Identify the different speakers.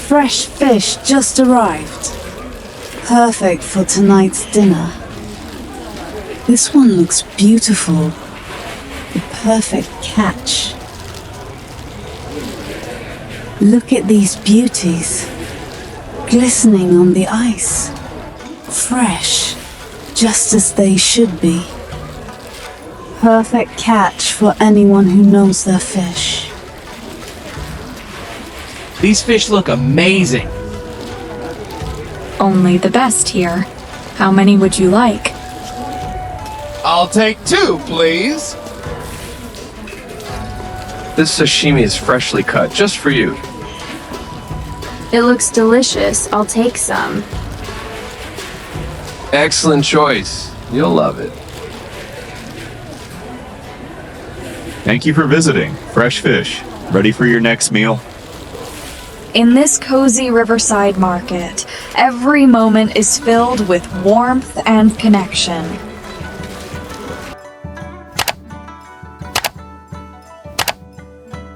Speaker 1: Fresh fish just arrived. Perfect for tonight's dinner. This one looks beautiful. The perfect catch. Look at these beauties, glistening on the ice. Fresh, just as they should be. Perfect catch for anyone who knows their fish.
Speaker 2: These fish look amazing.
Speaker 3: Only the best here. How many would you like?
Speaker 4: I'll take 2, please.
Speaker 5: This sashimi is freshly cut, just for you.
Speaker 6: It looks delicious. I'll take some.
Speaker 5: Excellent choice. You'll love it.
Speaker 7: Thank you for visiting. Fresh fish. Ready for your next meal?
Speaker 3: In this cozy riverside market, every moment is filled with warmth and connection.